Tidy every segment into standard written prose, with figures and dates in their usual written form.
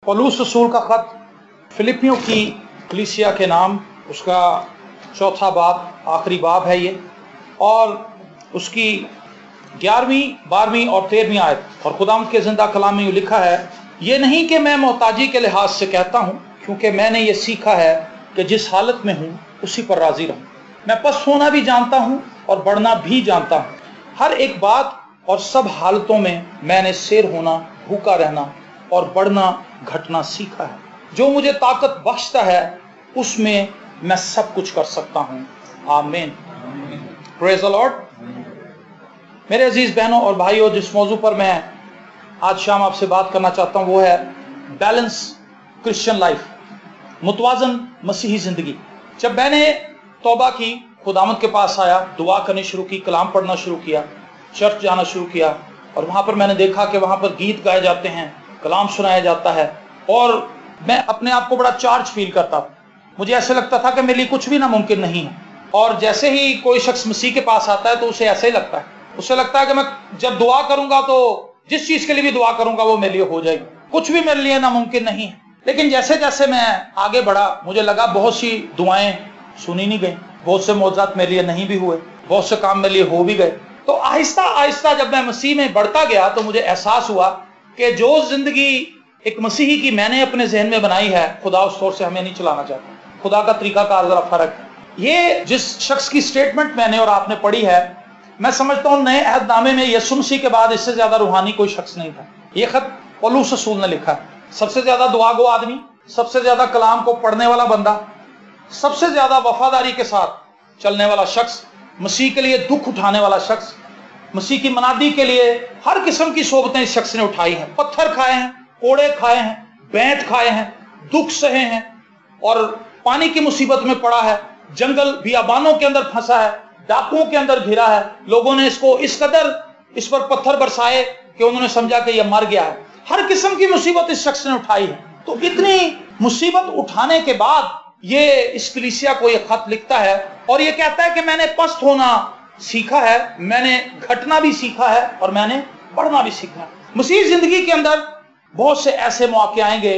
पौलुस रसूल का खत फिलिपियों की कलीसिया के नाम, उसका चौथा बाब, आखिरी बाब है ये, और उसकी 11वीं, 12वीं और 13वीं आयत। और खुदावंद के जिंदा कलाम में लिखा है, ये नहीं कि मैं मोहताजी के लिहाज से कहता हूँ, क्योंकि मैंने ये सीखा है कि जिस हालत में हूँ उसी पर राजी रहूँ। मैं पस्त होना भी जानता हूँ और बढ़ना भी जानता हूँ। हर एक बात और सब हालतों में मैंने शेर होना, भूखा रहना और बढ़ना घटना सीखा है। जो मुझे ताकत बख्शता है उसमें मैं सब कुछ कर सकता हूँ। आमीन। Praise the Lord. मेरे अजीज बहनों और भाइयों, जिस मौजू पर मैं आज शाम आपसे बात करना चाहता हूँ वो है बैलेंस क्रिश्चियन लाइफ, मुतवाजन मसीही जिंदगी। जब मैंने तौबा की, खुदावंद के पास आया, दुआ करनी शुरू की, कलाम पढ़ना शुरू किया, चर्च जाना शुरू किया, और वहां पर मैंने देखा कि वहां पर गीत गाए जाते हैं, कलाम सुनाया जाता है, और मैं अपने आप को बड़ा चार्ज फील करता था। मुझे ऐसे लगता था कि मेरे लिए कुछ भी नामुमकिन नहीं है। और जैसे ही कोई शख्स मसीह के पास आता है तो उसे ऐसे ही लगता है, उसे लगता है कि मैं जब दुआ करूंगा तो जिस चीज के लिए भी दुआ करूंगा वो मेरे लिए हो जाएगी, कुछ भी मेरे लिए नामुमकिन नहीं है। लेकिन जैसे जैसे मैं आगे बढ़ा, मुझे लगा बहुत सी दुआएं सुनी नहीं गई, बहुत से मौजज़ात मेरे लिए नहीं भी हुए, बहुत से काम मेरे लिए हो भी गए। तो आहिस्ता आहिस्ता जब मैं मसीह में बढ़ता गया तो मुझे एहसास हुआ कि जो जिंदगी एक मसीही की मैंने अपने जहन में बनाई है, खुदा उस तौर से हमें नहीं चलाना चाहता। खुदा का तरीकाकार जरा फर्क है। ये जिस शख्स की स्टेटमेंट मैंने और आपने पढ़ी है, मैं समझता हूं नए अहदनामे में यीशु मसीह के बाद इससे ज्यादा रूहानी कोई शख्स नहीं था। ये खत पौलुस रसूल ने लिखा है। सबसे ज्यादा दुआगो आदमी, सबसे ज्यादा कलाम को पढ़ने वाला बंदा, सबसे ज्यादा वफादारी के साथ चलने वाला शख्स, मसीह के लिए दुख उठाने वाला शख्स, मसीह की मनादी के लिए हर किस्म की सोबतें इस शख्स ने उठाई हैं। पत्थर खाए हैं, कोड़े खाए हैं, बैंत खाए हैं, दुख सहे हैं, और पानी की मुसीबत में पड़ा है, जंगल बियाबानों के अंदर फंसा है, डाकुओं के अंदर घिरा है। लोगों ने इसको इस कदर इस पर पत्थर बरसाए कि उन्होंने समझा कि यह मर गया है। हर किस्म की मुसीबत इस शख्स ने उठाई है। तो इतनी मुसीबत उठाने के बाद ये इस कलीसिया को ये खत लिखता है और ये कहता है कि मैंने पस्त होना सीखा है, मैंने घटना भी सीखा है और मैंने बढ़ना भी सीखा है। मसीह जिंदगी के अंदर बहुत से ऐसे मौके आएंगे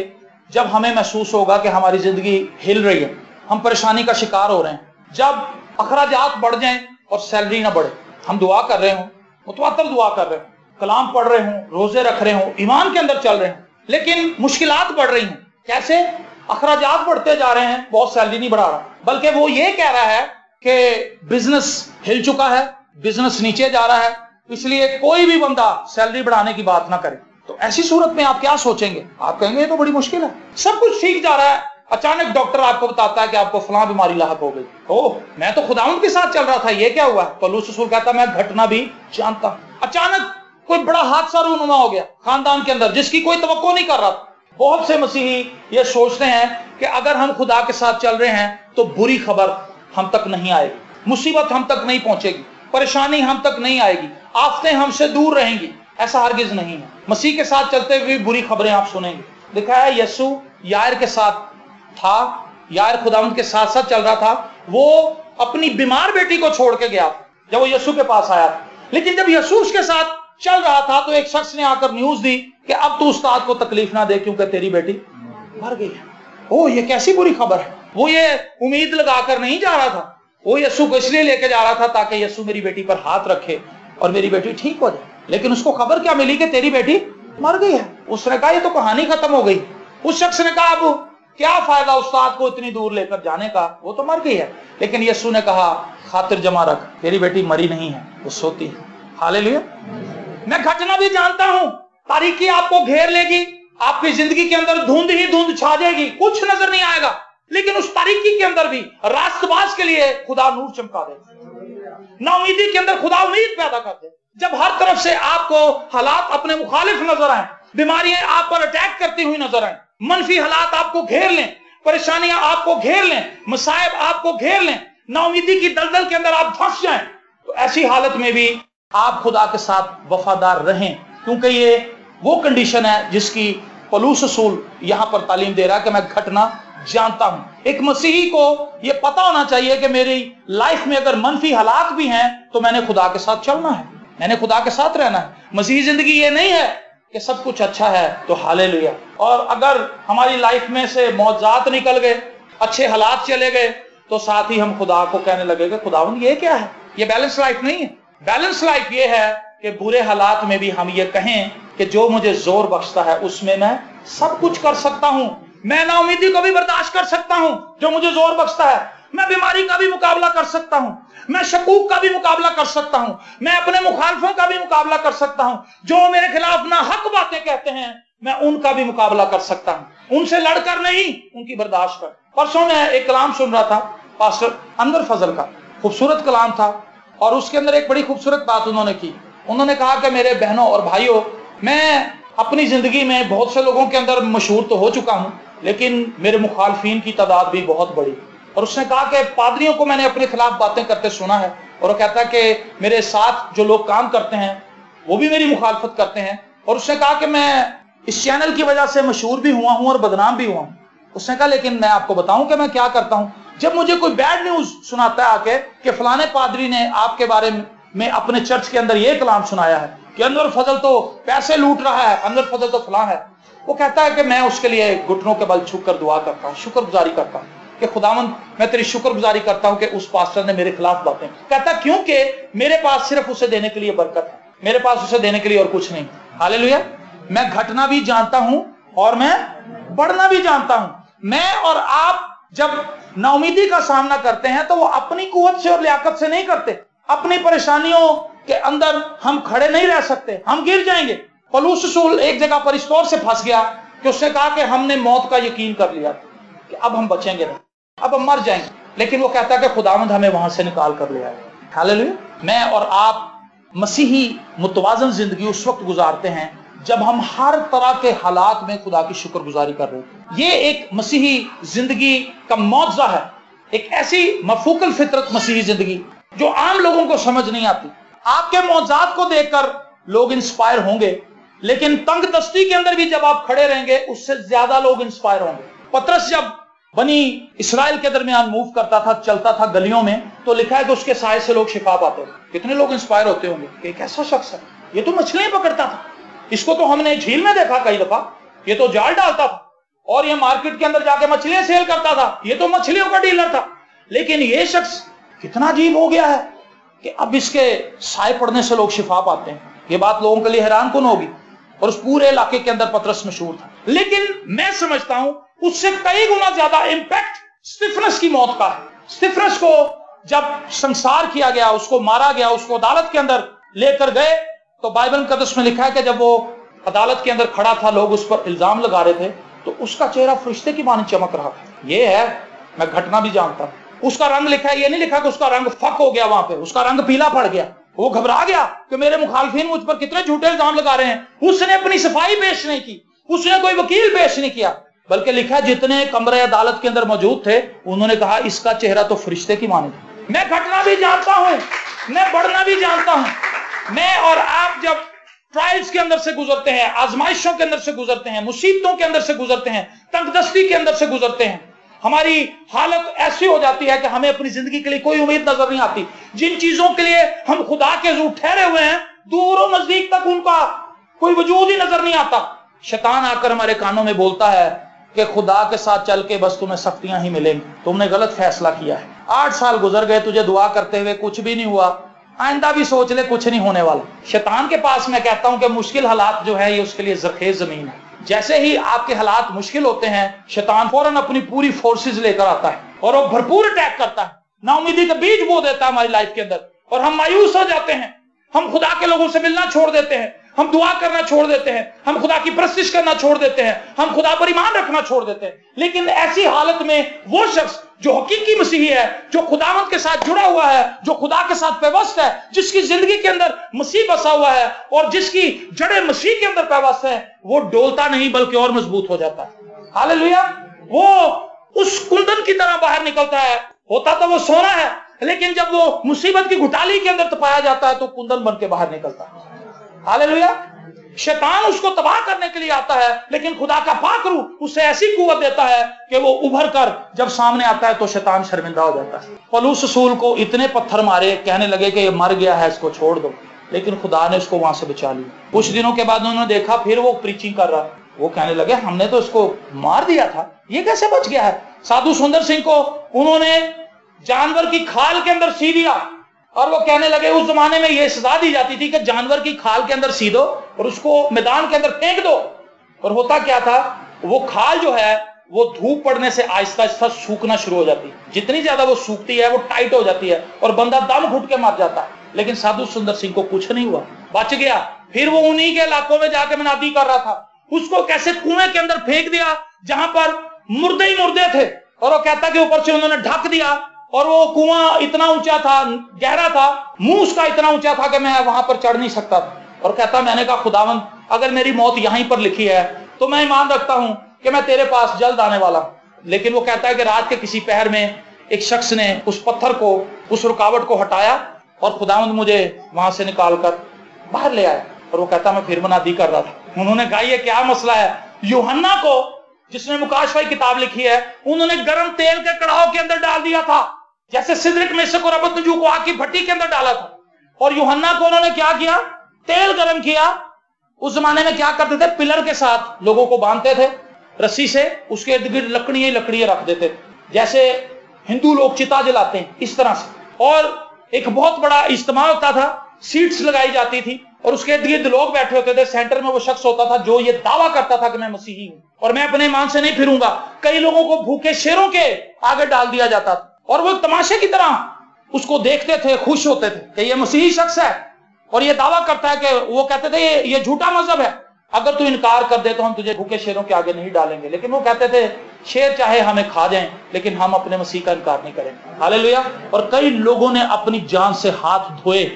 जब हमें महसूस होगा कि हमारी जिंदगी हिल रही है, हम परेशानी का शिकार हो रहे हैं। जब अखराजात बढ़ जाएं और सैलरी ना बढ़े, हम दुआ कर रहे हों, मुतवातर दुआ कर रहे हों, कलाम पढ़ रहे हों, रोजे रख रहे हों, ईमान के अंदर चल रहे हों, लेकिन मुश्किलात बढ़ रही हैं। कैसे? अखराजात बढ़ते जा रहे हैं, बहुत सैलरी नहीं बढ़ा रहा, बल्कि वो ये कह रहा है कि बिजनेस हिल चुका है, बिजनेस नीचे जा रहा है, इसलिए कोई भी बंदा सैलरी बढ़ाने की बात ना करे। तो ऐसी सूरत में आप क्या सोचेंगे? आप कहेंगे ये तो बड़ी मुश्किल है, सब कुछ ठीक जा रहा है, अचानक डॉक्टर आपको बताता है कि आपको फलां बीमारी लाहक हो गई। ओह, मैं तो खुदावंद के साथ चल रहा था, ये क्या हुआ? पौलुस रसूल कहता मैं घटना भी जानता हूं। अचानक कोई बड़ा हादसा रूनुमा हो गया खानदान के अंदर, जिसकी कोई तवक्को नहीं कर रहा था। बहुत से मसीही ये सोचते हैं कि अगर हम खुदा के साथ चल रहे हैं तो बुरी खबर हम तक नहीं आएगी, मुसीबत हम तक नहीं पहुंचेगी, परेशानी हम तक नहीं आएगी, आफतें हमसे दूर रहेंगी। ऐसा हरगिज नहीं है। मसीह के साथ चलते हुए बुरी खबरें आप सुनेंगे। लिखा है यीशु यायर के साथ था, यायर खुदावंद के साथ साथ चल रहा था, वो अपनी बीमार बेटी को छोड़ के गया जब वो यीशु के पास आया था। लेकिन जब यीशु उसके साथ चल रहा था तो एक शख्स ने आकर न्यूज दी कि अब तू उस्ताद को तकलीफ ना दे क्योंकि तेरी बेटी मर गई है। ओह, ये कैसी बुरी खबर है। वो ये उम्मीद लगाकर नहीं जा रहा था, वो यीशु को इसलिए लेके जा रहा था ताकि यीशु मेरी बेटी पर हाथ रखे और मेरी बेटी ठीक हो जाए। लेकिन उसको खबर क्या मिली कि तेरी बेटी मर गई है। उसने कहा ये तो कहानी खत्म हो गई। उस शख्स ने कहा अब क्या फायदा उस्ताद को इतनी दूर लेकर जाने का, वो तो मर गई है। लेकिन यीशु ने कहा खातिर जमा रख, तेरी बेटी मरी नहीं है, वो सोती है। हालेलुया। मैं घटना भी जानता हूं, तारीकी आपको घेर लेगी, आपकी जिंदगी के अंदर धुंध ही धुंध छा जाएगी, कुछ नजर नहीं आएगा, लेकिन उस तारीकी के अंदर भी रास्तबाज के लिए खुदा नूर चमका दे। नाउमीदी के अंदर खुदा उम्मीद पैदा कर दे। जब हर तरफ से आपको हालात अपने मुखालिफ नजर आए, बीमारियां आप पर अटैक करती हुई नजर आए, मनफी हालात आपको घेर लें, परेशानियां आपको घेर लें, मसाइब आपको घेर लें, नाउमीदी की दलदल के अंदर आप फंस जाएं, तो ऐसी हालत में भी आप खुदा के साथ वफादार रहें, क्योंकि ये वो कंडीशन है जिसकी पौलुस रसूल यहां पर तालीम दे रहा है कि मैं घटना जानता हूं। एक मसीही को यह पता होना चाहिए कि मेरी लाइफ में अगर मनफी हालात भी हैं तो मैंने खुदा के साथ चलना है, मैंने खुदा के साथ रहना है। मसीही जिंदगी ये नहीं है कि सब कुछ अच्छा है तो हालेलुया। और अगर हमारी लाइफ में से मौजात निकल गए, अच्छे हालात चले गए, तो साथ ही हम खुदा को कहने लगे कि खुदावंद ये क्या है, ये बैलेंस लाइफ नहीं है। बैलेंस लाइफ ये है कि बुरे हालात में भी हम ये कहें कि जो मुझे जोर बख्शता है उसमें मैं सब कुछ कर सकता हूं। मैं नाउमीदी को भी बर्दाश्त कर सकता हूं जो मुझे जोर बख्शता है। मैं बीमारी का भी मुकाबला कर सकता हूं, मैं शकूक का भी मुकाबला कर सकता हूं, मैं अपने मुखालफों का भी मुकाबला कर सकता हूं। जो मेरे खिलाफ ना हक बातें कहते हैं मैं उनका भी मुकाबला कर सकता हूं, उनसे लड़कर नहीं, उनकी बर्दाश्त कर। परसों मैं एक कलाम सुन रहा था पास्टर अनवर फजल का, खूबसूरत कलाम था, और उसके अंदर एक बड़ी खूबसूरत बात उन्होंने की। उन्होंने कहा कि मेरे बहनों और भाइयों, मैं अपनी जिंदगी में बहुत से लोगों के अंदर मशहूर तो हो चुका हूं, लेकिन मेरे मुखालफीन की तादाद भी बहुत बड़ी। और उसने कहा कि पादरियों को मैंने अपने खिलाफ बातें करते सुना है, और वो कहता है कि मेरे साथ जो लोग काम करते हैं वो भी मेरी मुखालफत करते हैं। और उसने कहा कि मैं इस चैनल की वजह से मशहूर भी हुआ हूं और बदनाम भी हुआ हूं। उसने कहा लेकिन मैं आपको बताऊं कि मैं क्या करता हूं, जब मुझे कोई बैड न्यूज सुनाता है आके कि फलाने पादरी ने आपके बारे में अपने चर्च के अंदर ये कलाम सुनाया है कि अनवर फजल तो पैसे लूट रहा है, अनवर फजल तो फलां है, वो कहता है कि मैं उसके लिए घुटनों के बल छुप कर दुआ करता हूं, शुक्रगुजारी करता हूं कि खुदावंद मैं तेरी शुक्रगुजारी करता हूं कि उस पास्टर ने मेरे खिलाफ बातें। कहता क्योंकि मेरे पास सिर्फ उसे देने के लिए बरकत है, मेरे पास उसे देने के लिए और कुछ नहीं। हालेलुया। मैं घटना भी जानता हूं और मैं बढ़ना भी जानता हूं। मैं और आप जब नाउमीदी का सामना करते हैं तो वो अपनी कुव्वत से और लियाकत से नहीं करते। अपनी परेशानियों के अंदर हम खड़े नहीं रह सकते, हम गिर जाएंगे। पौलुस रसूल एक जगह पर इस तौर से फंस गया कि उसने कहा कि हमने मौत का यकीन कर लिया कि अब हम बचेंगे नहीं, अब हम मर जाएंगे, लेकिन वो कहता है कि खुदावंद हमें वहां से निकाल कर ले आए। हालेलुया। मैं और आप मसीही मुतवाजन जिंदगी उस वक्त गुजारते हैं जब हम हर तरह के हालात में खुदा की शुक्रगुजारी कर रहे हैं। ये एक मसीही जिंदगी का मौजज़ा है, एक ऐसी मफूकल फितरत मसीही जिंदगी जो आम लोगों को समझ नहीं आती। आपके मौजात को देखकर लोग इंस्पायर होंगे, लेकिन तंग दस्ती के अंदर भी जब आप खड़े रहेंगे उससे ज्यादा लोग इंस्पायर होंगे। पतरस जब बनी इसराइल के दरमियान मूव करता था, चलता था गलियों में, तो लिखा है कि उसके साय से लोग शिफा पाते थे। कितने लोग इंस्पायर होते होंगे कि एक ऐसा शख्स है, ये तो मछलियां पकड़ता था, इसको तो हमने झील में देखा कई दफा, ये तो जाल डालता था और ये मार्केट के अंदर जाके मछलियां सेल करता था, ये तो मछलियों का डीलर था। लेकिन ये शख्स कितना अजीब हो गया है कि अब इसके साय पड़ने से लोग शिफा पाते हैं। ये बात लोगों के लिए हैरान कुन होगी, और उस पूरे इलाके के अंदर पतरस मशहूर था। लेकिन मैं समझता हूं उससे कई गुना ज्यादा इंपैक्ट स्तिफनस की मौत का है। स्तिफनस को जब संसार किया गया, उसको मारा गया, उसको अदालत के अंदर लेकर गए, तो बाइबल मुकद्दस में लिखा है कि जब वो अदालत के अंदर खड़ा था, लोग उस पर इल्जाम लगा रहे थे, तो उसका चेहरा फरिश्ते की मानी चमक रहा था। ये है, मैं घटना भी जानता हूं। उसका रंग लिखा है, ये नहीं लिखा कि उसका रंग फक हो गया, वहां पे उसका रंग पीला पड़ गया, वो घबरा गया कि मेरे मुखालफिन मुझ पर कितने झूठे इल्जाम लगा रहे हैं। उसने अपनी सफाई पेश नहीं की, उसने कोई वकील पेश नहीं किया, बल्कि लिखा जितने कमरे अदालत के अंदर मौजूद थे उन्होंने कहा इसका चेहरा तो फरिश्ते की मानी थी। मैं घटना भी जानता हूं, मैं बढ़ना भी जानता हूं। मैं और आप जब ट्रायल्स के अंदर से गुजरते हैं, आजमाइशों के अंदर से गुजरते हैं, मुसीबतों के अंदर से गुजरते हैं, तंगदस्ती के अंदर से गुजरते हैं, हमारी हालत ऐसी हो जाती है कि हमें अपनी जिंदगी के लिए कोई उम्मीद नजर नहीं आती। जिन चीजों के लिए हम खुदा के रूप ठहरे हुए हैं, दूर और नजदीक तक उनका कोई वजूद ही नजर नहीं आता। शैतान आकर हमारे कानों में बोलता है कि खुदा के साथ चल के बस तुम्हें सख्तियां ही मिलेंगी, तुमने गलत फैसला किया है। 8 साल गुजर गए तुझे दुआ करते हुए, कुछ भी नहीं हुआ, आइंदा भी सोच ले कुछ नहीं होने वाला। शैतान के पास मैं कहता हूं कि मुश्किल हालात जो है ये उसके लिए जरखेज जमीन है। जैसे ही आपके हालात मुश्किल होते हैं, शैतान फौरन अपनी पूरी फोर्सेस लेकर आता है और वो भरपूर अटैक करता है, नाउमीदी का बीज बो देता है हमारी लाइफ के अंदर, और हम मायूस हो जाते हैं, हम खुदा के लोगों से मिलना छोड़ देते हैं, हम दुआ करना छोड़ देते हैं, हम खुदा की परस्तिश करना छोड़ देते हैं, हम खुदा पर ईमान रखना छोड़ देते हैं। लेकिन ऐसी हालत में वो शख्स जो हकीकी मसीही है, जो खुदावंद के साथ जुड़ा हुआ है, जो खुदा के साथ पेवस्त है, जिसकी जिंदगी के अंदर मसीह बसा हुआ है और जिसकी जड़ें मसीह के अंदर पेवस्त है, वो डोलता नहीं बल्कि और मजबूत हो जाता है। हालेलुया। वो उस कुंदन की तरह बाहर निकलता है। होता तो वो सोना है, लेकिन जब वो मुसीबत की घुटाली के अंदर तपाया जाता है तो कुंदन बन के बाहर निकलता है। हालेलुया। शैतान उसको तबाह करने के लिए आता है, लेकिन खुदा का पाक रूह उसे ऐसी कुव्वत देता है कि वो उभर कर जब सामने आता है तो शैतान शर्मिंदा हो जाता है। पौलुस रसूल को इतने पत्थर मारे, कहने लगे कि ये मर गया है, इसको छोड़ दो, لیکن خدا نے اس کو وہاں سے بچا لیا۔ کچھ دنوں کے بعد انہوں نے دیکھا پھر وہ پریچنگ کر رہا، وہ کہنے لگے ہم نے تو اس کو مار دیا تھا، یہ کیسے بچ گیا ہے؟ سادھو سندر سنگھ کو انہوں نے جانور کی کھال کے اندر سی دیا، اور وہ کہنے لگے اس زمانے میں یہ سزا دی جاتی تھی کہ جانور کی کھال کے اندر سی دو اور اس کو میدان کے اندر پھینک دو۔ اور ہوتا کیا تھا، وہ کھال جو ہے وہ دھوپ پڑنے سے آہستہ آہستہ سوکھنا شروع ہو جاتی ہے، جتنی زیادہ وہ سوکھتی ہے وہ ٹائٹ ہو جاتی ہے اور بندہ دم گھٹ کے مر جاتا ہے۔ لیکن سادھو سندر سنگھ کو کچھ نہیں ہوا، بچ گیا۔ پھر وہ انہی کے علاقوں میں جا کے منادی کر رہا تھا، اس کو کیسے کنویں کے اندر پھینک دیا جہاں پر مردے ہی مردے تھے، اور وہ کہتا کہ اوپر سے انہوں نے ڈھک دیا، اور وہ کنواں اتنا اونچا تھا، گہرا تھا، منہ اس کا اتنا اونچا تھا کہ میں وہاں پر چڑھ نہیں سکتا تھا۔ اور کہتا میں نے کہا خداوند اگر میری موت یہیں پر لکھی ہے تو میں ایمان رکھتا ہوں کہ میں تیرے پاس جلد آنے والا ہوں۔ لیکن وہ کہتا ہے کہ رات کے کسی پہر میں ایک شخص نے اس پتھر کو، اس رکاوٹ کو ہٹایا اور خداوند مجھے وہاں سے نکال کر باہر لے آیا۔ اور وہ کہتا میں پھر منادی کر رہا تھا۔ انہوں نے کہا یہ کیا مسئلہ ہے؟ یوحنا کو جس نے مکاشفہ کی کتاب لکھی ہے، انہوں نے گرم تیل کے کڑاؤ کے اندر ڈال دیا تھا، جیسے سدرک میشک اور ابدنجو کو آگ کی بھٹی کے اندر ڈالا تھا۔ اور یوحنا کو انہوں نے کیا کیا؟ تیل گرم کیا۔ اس زمانے میں کیا کرتے تھے؟ پلر کے ساتھ لوگوں کو باندھتے تھے رسی سے، اس کے ارد گرد لکڑیاں رکھ دیتے تھے، جیسے ہندو لوگ چتا جلاتے ہیں اس طرح سے۔ اور ایک بہت بڑا اجتماع ہوتا تھا، سیٹس لگائی جاتی تھی اور اس کے ارد گرد لوگ بیٹھے ہوتے تھے۔ سینٹر میں وہ شخص ہوتا تھا جو یہ دعویٰ کرتا تھا کہ میں مسیحی ہوں اور میں اپنے ایمان سے نہیں پھروں گا۔ کئی لوگوں کو بھوکے شیروں کے آگے ڈال دیا جاتا تھا اور وہ تماشے کی طرح اس کو دیکھتے تھے، خوش ہوتے تھے کہ یہ مسیحی شخص ہے اور یہ دعویٰ کرتا ہے کہ وہ کہتے تھے یہ جھوٹا مذہب ہے، اگر تو انکار کر دے تو ہم تجھے بھوکے شیروں کے آگے نہیں ڈالیں گے۔ لیکن وہ کہتے تھے شیر چاہے ہمیں کھا جائیں لیکن ہم اپنے مسیح کا انکار نہیں کریں گے۔ ہاللیلویا۔ اور کئی لوگوں نے اپنی جان سے ہاتھ دھوئے،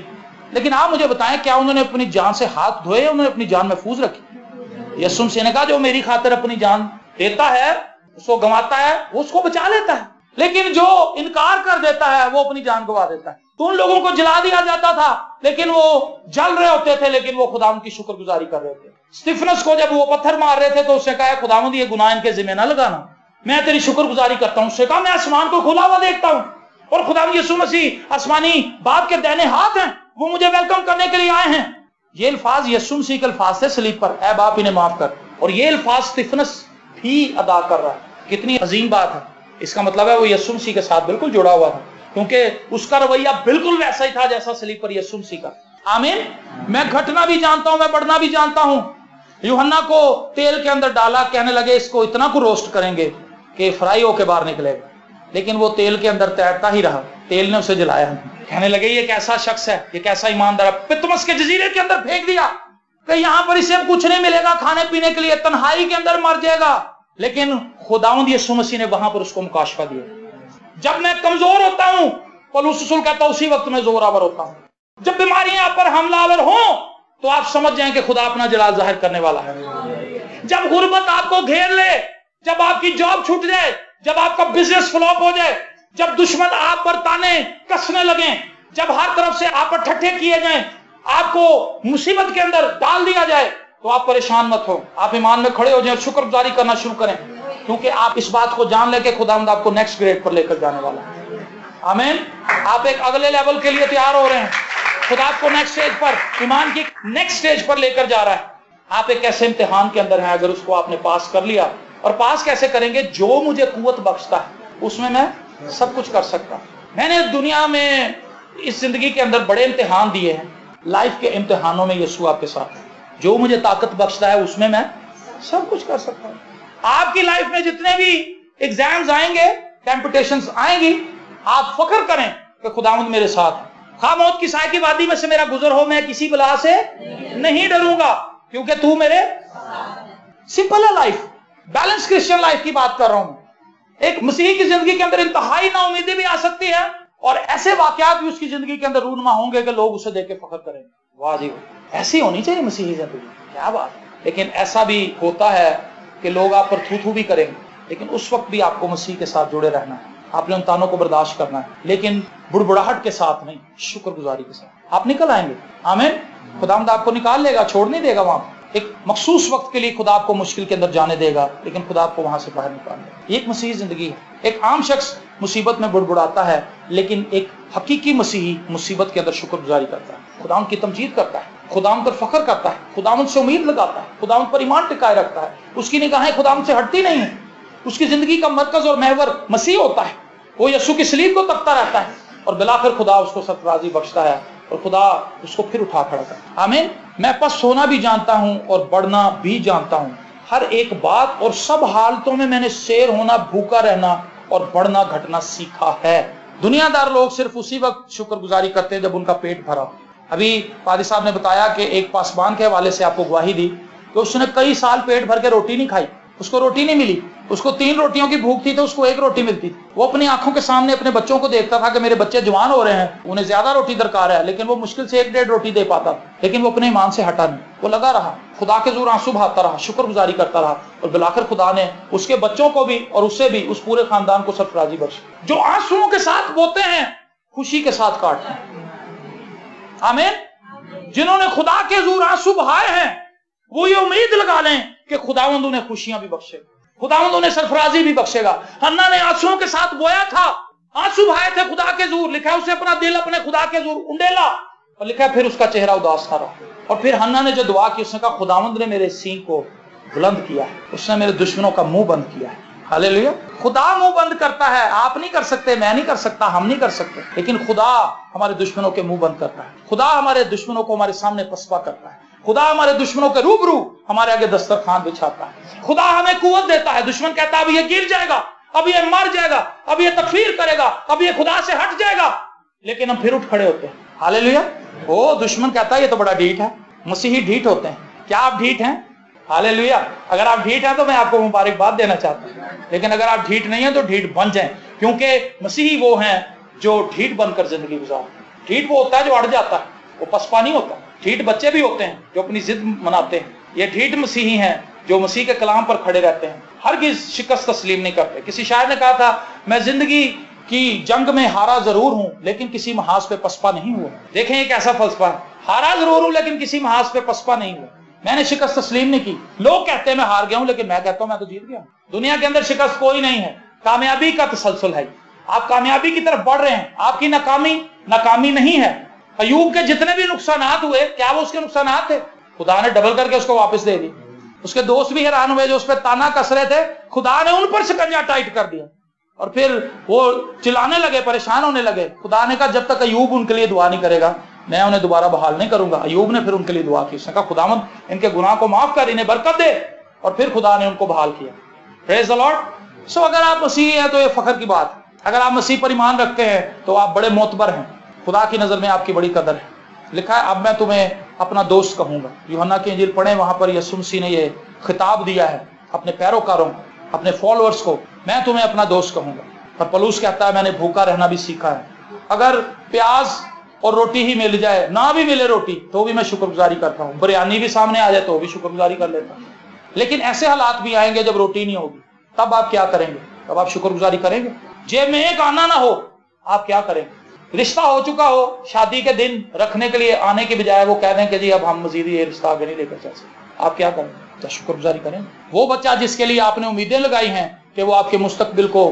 لیکن آپ مجھے بتائیں کیا انہوں نے اپنی جان سے ہاتھ دھوئے؟ انہوں نے اپنی جان محفوظ رکھی؟ یسوع مسیح نے کہا جو میری خاطر اپنی جان دیتا ہے، اس کو گنواتا ہے، وہ اس کو بچا لیتا ہے، لیکن جو انکار کر دیتا ہے وہ اپنی جان گنوا دیتا ہے۔ تو ان لوگوں کو جلا دیا جاتا تھا لیکن وہ جل رہے ہوتے تھے، لیکن وہ خدا ان کی شکر گزاری کر رہے تھے۔ اسطیفنس کو جب وہ پتھر مار رہے تھے تو اس نے کہا خداوند یہ گناہ ان کے ذمہ نہ لگانا، میں تیری شکر گزاری کرتا ہوں۔ اس نے کہا میں آسمان کو کھلا ہوا دیکھتا ہوں اور خداوند یسوع مسیح آسمانی باپ کے دائیں ہاتھ ہیں، وہ مجھے ویلکم کرنے کے لیے آئے ہیں۔ یہ الفاظ یسوع مسیح کے الفاظ تھے صلیب پر، اے باپ انہیں معاف کر، اور یہ الفاظ اسطیفنس بھی ادا کر رہا ہے۔ کتنی عظیم بات ہے! اس کا مطلب ہے وہ یسوع مسیح کے ساتھ بالکل جڑا ہوا تھا، کیونکہ اس کا رویہ بالکل ویسا ہی تھا جیسا صلیب پر یسوع مسیح کا۔ آمین۔ میں گھٹنا بھی جانتا ہوں، میں بڑھنا بھی جانتا ہوں۔ یوحنا کو تیل کے اندر ڈالا، کہنے لگے اس کو اتنا کو روسٹ کریں گے کہ فرائی ہو کے باہر نکلے گا، لیکن وہ تیل کے اندر تیرتا ہی رہا، تیل نے اسے جلایا نہیں۔ کہنے لگے یہ کیسا شخص ہے، یہ کیسا ایماندار ہے۔ پتمس کے جزیرے کے اندر پھینک دیا کہ یہاں پر اسے کچھ نہیں ملے گا کھانے پینے کے لیے، تنہائی کے اندر مر جائے گا۔ لیکن خداوند یسوع مسیح نے وہاں پر اس کو مکاشفہ دیا، جب میں کمزور ہوتا ہوں، پولس رسول کہتا اسی وقت میں زور آور ہوتا ہوں۔ جب بیماریاں آپ پر حملہ آور ہوں تو آپ سمجھ جائیں کہ خدا اپنا جلال ظاہر کرنے والا ہے۔ جب غربت آپ کو گھیر لے، جب آپ کی جاب چھوٹ جائے، جب آپ کا بزنس فلوپ ہو جائے، جب دشمن آپ پر تانے کسنے لگیں، جب ہر طرف سے آپ پر ٹھٹھے کیے جائیں، آپ کو مصیبت کے اندر ڈال دیا جائے، تو آپ پریشان مت ہو، آپ ایمان میں کھڑے ہو جائیں اور شکر گزاری کرنا شروع کریں، کیونکہ آپ اس بات کو جان لیں کہ خداوند آپ کو نیکسٹ گریڈ پر لے کر جانے والا ہے۔ آمین۔ آپ ایک اگلے لیول کے لیے تیار ہو رہے ہیں، خدا آپ کو نیکسٹ سٹیج پر، ایمان کی نیکسٹ سٹیج پر لے کر جا رہا ہے۔ آپ ایک ایسے امتحان کے اندر ہیں، اگر اس کو آپ نے پاس کر لیا، اور پاس کیسے کریں گے؟ جو مجھے قوت بخشتا ہے اس میں سب کچھ کر سکتا ہوں۔ میں نے دنیا میں اس زندگی کے اندر بڑے امتحان دیے ہیں، لائف کے امتحانوں میں یسوع آپ کے ساتھ ہے۔ جو مجھے طاقت بخشتا ہے اس میں سب کچھ کر سکتا ہوں۔ آپ کی لائف میں جتنے بھی ایگزامز آئیں گے، ٹیمپٹیشنز آئیں گی، آپ فخر کریں کہ خداوند میرے ساتھ ہے۔ خواہ موت کی سائے کی وادی میں سے میرا گزر ہو، میں کسی بلا سے نہیں ڈروں گا کیونکہ تو میرے۔ سمپل ہے لائف، بیلنس کرسچن لائف کی بات کر رہا ہوں۔ ایک مسیحی کی زندگی کے اندر انتہائی نا امیدی بھی آ سکتی ہے اور ایسے واقعات بھی اس کی زندگی کے اندر رونما ہوں گے کہ لوگ اسے دیکھ کے فخر کریں گے، واہ جی ایسی ہونی چاہیے مسیحی زندگی، کیا بات ہے۔ لیکن ایسا بھی ہوتا ہے کہ لوگ آپ پر تھو تھو بھی کریں گے، لیکن اس وقت بھی آپ کو مسیح کے ساتھ جڑے رہنا ہے، آپ نے ان تانوں کو برداشت کرنا ہے، لیکن بڑبڑاہٹ کے ساتھ نہیں، شکر گزاری کے ساتھ آپ نکل آئیں گے۔ آمین۔ خداوند آپ کو نکال لے گا، چھوڑ نہیں دے گا وہاں۔ ایک مخصوص وقت کے لیے خدا آپ کو مشکل کے اندر جانے دے گا، لیکن خدا آپ کو وہاں سے باہر نکال دے گا۔ یہ ایک مسیحی زندگی ہے۔ ایک عام شخص मुसीबत में बुड़बुड़ाता है, लेकिन एक हकीकी मसीही मुसीबत के अंदर शुक्रगुजारी करता है, खुदावंद की तमजीद करता है, खुदावंद पर फख्र करता है, खुदावंद से उम्मीद लगाता है, खुदावंद पर ईमान टिकाए रखता है। उसकी निगाहें खुदावंद से हटती नहीं है। उसकी जिंदगी का मरकज और महवर मसीह होता है। वो यीशु की सलीब को तकता रहता है और बिलाखिर खुदा उसको सरफराजी बख्शता है और खुदा उसको फिर उठा खड़ा करता है। आमीन। मैं पस्त होना भी जानता हूं और बढ़ना भी जानता हूं। हर एक बात और सब हालतों में मैंने शेर होना, भूखा रहना और बढ़ना घटना सीखा है। दुनियादार लोग सिर्फ उसी वक्त शुक्रगुजारी करते हैं जब उनका पेट भरा। अभी पादी साहब ने बताया कि एक पासबान के हवाले से आपको गवाही दी कि उसने कई साल पेट भर के रोटी नहीं खाई, उसको रोटी नहीं मिली। उसको 3 रोटियों की भूख थी तो उसको 1 रोटी मिलती थी। वो अपनी आंखों के सामने अपने बच्चों को देखता था कि मेरे बच्चे जवान हो रहे हैं, उन्हें ज्यादा रोटी दरकार है, लेकिन वो मुश्किल से 1-1.5 रोटी दे पाता, लेकिन वो अपने ईमान से हटा नहीं। वो लगा रहा, खुदा के जोर आंसू बहाता रहा, शुक्रगुजारी करता रहा और बिलाखिर खुदा ने उसके बच्चों को भी और उससे भी, उस पूरे खानदान को सरफराजी बख्शी। जो आंसुओं के साथ बोते हैं, खुशी के साथ काटते हैं। आमीन। जिन्होंने खुदा के जोर आंसू बहाए हैं, वो ये उम्मीद लगा लें कि खुदावंद उन्हें खुशियां भी बख्शेगा, खुदावंद उन्हें सरफराजी भी बख्शेगा। हन्ना ने आंसुओं के साथ बोया था, आंसू बहाए थे खुदा के जोर। लिखा है उसे अपना दिल अपने खुदा के जोर उंडेला और लिखा है फिर उसका चेहरा उदास ना रहा। और फिर हन्ना ने जो दुआ की, उसने कहा खुदावंद ने मेरे सींग को बुलंद किया है, उसने मेरे दुश्मनों का मुंह बंद किया है। हालेलुया। खुदा मुंह बंद करता है, आप नहीं कर सकते, मैं नहीं कर सकता, हम नहीं कर सकते, लेकिन खुदा हमारे दुश्मनों के मुंह बंद करता है। खुदा हमारे दुश्मनों को हमारे सामने पसपा करता है। खुदा हमारे दुश्मनों के रूबरू हमारे आगे दस्तरखान बिछाता है। खुदा हमें कुव्वत देता है। दुश्मन कहता है अब ये गिर जाएगा, अब ये मर जाएगा, अब ये तकफीर करेगा, अब ये खुदा से हट जाएगा, लेकिन हम फिर उठ खड़े होते हैं। हालेलुया। ओ दुश्मन कहता है ये तो बड़ा ढीठ है। मसीही ढीठ होते हैं। क्या आप ढीठ हैं? हालेलुया। अगर आप ढीठ हैं तो मैं आपको मुबारकबाद देना चाहता हूं, लेकिन अगर आप ढीठ नहीं हैं तो ढीठ बन जाएं, क्योंकि मसीही वो हैं जो ढीठ बनकर जिंदगी गुजारते हैं। ढीठ वो होता है जो अड़ जाता है, वो पसपा नहीं होता। ढीठ बच्चे भी होते हैं जो अपनी जिद मनाते हैं। ये ढीठ मसीही हैं जो मसीह के कलाम पर खड़े रहते हैं, हरगिज़ शिकस्त तस्लीम नहीं करते। किसी शायर ने कहा था, मैं जिंदगी की जंग में हारा जरूर हूं लेकिन किसी महाज पे पसपा नहीं हुआ। देखें एक ऐसा फलसफा है, हारा जरूर हूं लेकिन किसी महाज पे पसपा नहीं हुआ। मैंने शिकस्त तस्लीम नहीं की। लोग कहते हैं मैं हार गया हूं, लेकिन मैं कहता हूं मैं तो जीत गया। दुनिया के अंदर शिकस्त कोई नहीं है, कामयाबी का तसलसल है। आप कामयाबी की तरफ बढ़ रहे हैं, आपकी नाकामी नहीं है। अयूब के जितने भी नुकसानात हुए, क्या वो उसके नुकसानात थे? खुदा ने डबल करके उसको वापस दे दी। उसके दोस्त भी हैरान हुए जो उस पर ताना कस रहे थे, खुदा ने उन पर शिकंजा टाइट कर दिया और फिर वो चिल्लाने लगे, परेशान होने लगे। खुदा ने कहा जब तक अयूब उनके लिए दुआ नहीं करेगा मैं उन्हें दोबारा बहाल नहीं करूंगा। अयूब ने फिर उनके लिए दुआ की। उसने कहा खुदावंद इनके गुनाह को माफ कर, इन्हें बरकत दे, और फिर खुदा ने उनको बहाल किया। Praise the Lord. सो अगर आप मसीह हैं तो ये फख्र की बात है। अगर आप मसीह पर ईमान रखते हैं तो आप बड़े मोतबर हैं, खुदा की नजर में आपकी बड़ी कदर है। लिखा है अब मैं तुम्हें अपना दोस्त कहूंगा। यूहन्ना की इंजील पढ़े, वहां पर यीशु मसीह ने ये खिताब दिया है अपने पैरोकारों, अपने फॉलोअर्स को, मैं तुम्हें अपना दोस्त कहूंगा। और पौलुस कहता है मैंने भूखा रहना भी सीखा है। अगर प्याज और रोटी ही मिल जाए, ना भी मिले रोटी, तो भी मैं शुक्रगुजारी करता हूँ। बिरयानी भी सामने आ जाए तो भी शुक्रगुजारी कर लेता हूँ। लेकिन ऐसे हालात भी आएंगे जब रोटी नहीं होगी, तब आप क्या करेंगे? तब आप शुक्रगुजारी करेंगे? जेब में एक आना ना हो, आप क्या करेंगे? रिश्ता हो चुका हो, शादी के दिन रखने के लिए आने के बजाय वो कह दें कि जी अब हम मजीद ये रिश्ता आगे नहीं लेकर चल सकते, आप क्या करेंगे? तो शुक्रगुजारी करेंगे। वो बच्चा जिसके लिए आपने उम्मीदें लगाई हैं कि वो आपके मुस्तकबिल को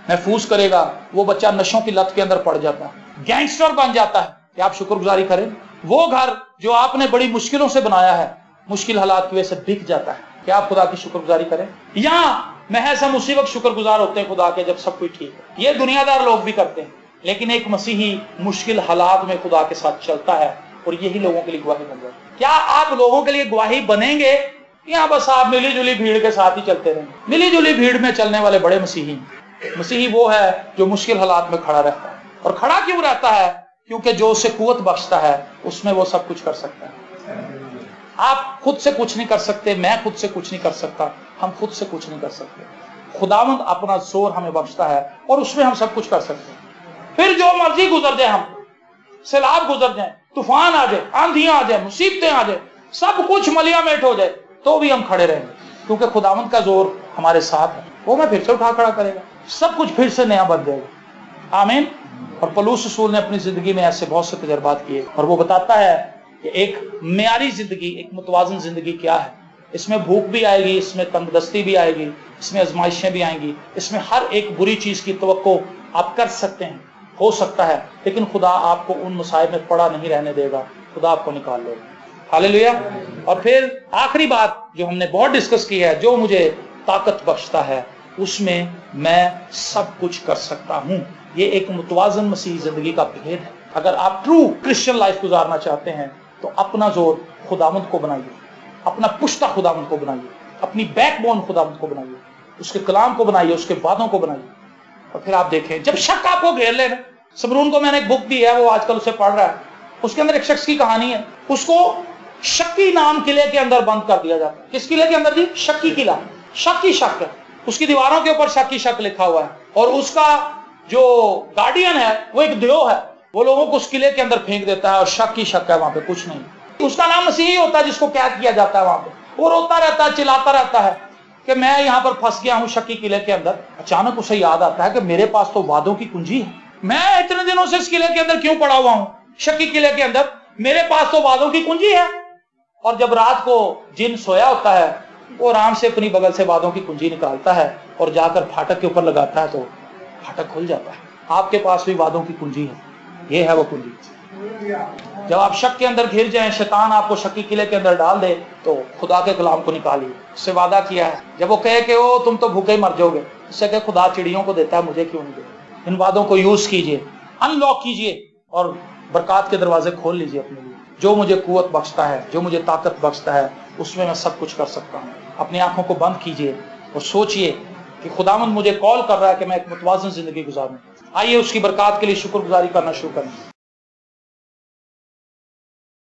महफूज करेगा, वो बच्चा नशों की लत के अंदर पड़ जाता है, गैंगस्टर बन जाता है, कि आप शुक्रगुजारी करें। वो घर जो आपने बड़ी मुश्किलों से बनाया है, मुश्किल हालात की वजह से बिक जाता है, कि आप खुदा की शुक्रगुजारी करें। यहाँ महज हम उसी वक्त शुक्रगुजार होते हैं खुदा के जब सब कुछ ठीक है। ये दुनियादार लोग भी करते हैं, लेकिन एक मसीही मुश्किल हालात में खुदा के साथ चलता है और यही लोगों के लिए गवाही बन जाता है। क्या आप लोगों के लिए गवाही बनेंगे या बस आप मिली जुली भीड़ के साथ ही चलते रहेंगे? मिली जुली भीड़ में चलने वाले बड़े मसीही वो है जो मुश्किल हालात में खड़ा रहता है। और खड़ा क्यों रहता है? क्योंकि जो उसे कुव्वत बख्शता है उसमें वो सब कुछ कर सकता है। आप खुद से कुछ नहीं कर सकते, मैं खुद से कुछ नहीं कर सकता, हम खुद से कुछ नहीं कर सकते। खुदावंद अपना जोर हमें बख्शता है और उसमें हम सब कुछ कर सकते हैं। फिर जो मर्जी गुजर जाए, हम सैलाब गुजर जाए, तूफान आ जाए, आंधियां आ जाए, मुसीबतें आ जाए, सब कुछ मलियामेट हो जाए, तो भी हम खड़े रहेंगे, क्योंकि खुदावंद का जोर हमारे साथ है। वो हमें फिर से उठा खड़ा करेगा, सब कुछ फिर से नया बन जाएगा। आमीन। और पौलुस रसूल ने अपनी जिंदगी में ऐसे बहुत से तजर्बात किए और वो बताता है कि एक मेयारी जिंदगी, एक मुतवाज़न जिंदगी क्या है। इसमें भूख भी आएगी, इसमें तंगदस्ती भी आएगी, इसमें आजमाइशें भी आएंगी, इसमें हर एक बुरी चीज की तवक्को آپ کر سکتے ہیں، ہو سکتا ہے، لیکن خدا آپ کو ان مصائب میں پڑا نہیں رہنے دے گا، خدا آپ کو نکال لے گا۔ ہاللیلویا۔ اور پھر آخری بات جو ہم نے بہت ڈسکس کی ہے، جو مجھے طاقت بخشتا ہے، اس میں میں سب کچھ کر سکتا ہوں۔ یہ ایک متوازن مسیحی زندگی کا بھید ہے۔ اگر آپ ٹرو کرسچن لائف گزارنا چاہتے ہیں تو اپنا زور خداوند کو بنائیے، اپنا پشتہ خداوند کو بنائیے، اپنی بیک بون خداوند کو بنائیے، اس کے کلام کو بنائیے، اس کے وعدوں کو بنائیے، اور پھر آپ دیکھیں جب شک آپ کو گھیر لے نا۔ سمرون کو میں نے ایک بک دی ہے، وہ آج کل اسے پڑھ رہا ہے، اس کے اندر ایک شخص کی کہانی ہے، اس کو شکی نام قلعے کے اندر بند کر دیا جاتا ہے۔ کس قلعے کے اندر جی؟ شکی قلعہ۔ شک ہی شک ہے، اس کی دیواروں کے اوپر شک ہی شک لکھا ہوا ہے، اور اس کا جو گارڈین ہے وہ ایک دیو ہے، وہ لوگوں کو اس قلعے کے اندر پھینک دیتا ہے، اور شک ہی شک ہے، وہاں پہ کچھ نہیں۔ اس کا نام مسیحی ہوتا ہے جس کو قید کیا جاتا ہے وہاں پہ، وہ روتا رہتا ہے، چلاتا رہتا ہے کہ میں یہاں پر پھنس گیا ہوں شکی قلعے کے اندر۔ اچانک اسے یاد آتا ہے کہ میرے پاس تو وعدوں کی کنجی ہے، میں اتنے دنوں سے اس قلعے کے اندر کیوں پڑا ہوا ہوں شکی قلعے کے اندر، میرے پاس تو وعدوں کی کنجی ہے۔ اور جب رات کو جن سویا ہوتا ہے، وہ آرام سے اپنی بغل سے وعدوں کی کنجی نکالتا ہے اور جا کر پھاٹک کے اوپر لگاتا ہے، تو پھاٹک کھل جاتا ہے۔ آپ کے پاس بھی وعدوں کی کنجی ہے، یہ ہے وہ کنجی۔ جب آپ شک کے اندر گھر جائیں، شیطان آپ کو شکی قلعے کے اندر ڈال دے، تو خدا کے کلام کو نکالیے، اس سے وعدہ کیا ہے۔ جب وہ کہے کہ او تم تو بھوکے ہی مر جاؤ گے، اس سے کہ خدا چڑیوں کو دیتا ہے، مجھے کیوں نہیں دیتا؟ ان وعدوں کو یوز کیجئے، ان لاک کیجئے، اور برکات کے دروازے کھول لیجئے اپنے لیے۔ جو مجھے قوت بخشتا ہے، جو مجھے طاقت بخشتا ہے، اس میں سب کچھ کر سکتا ہوں۔ اپنی آنکھوں کو بند کیجئے اور سوچئے کہ خداوند مجھے کال کر رہا ہے کہ میں ایک متوازن زندگی گزاروں۔ آئیے اس کی برکات کے لیے شکر گزاری کرنا شروع کریں۔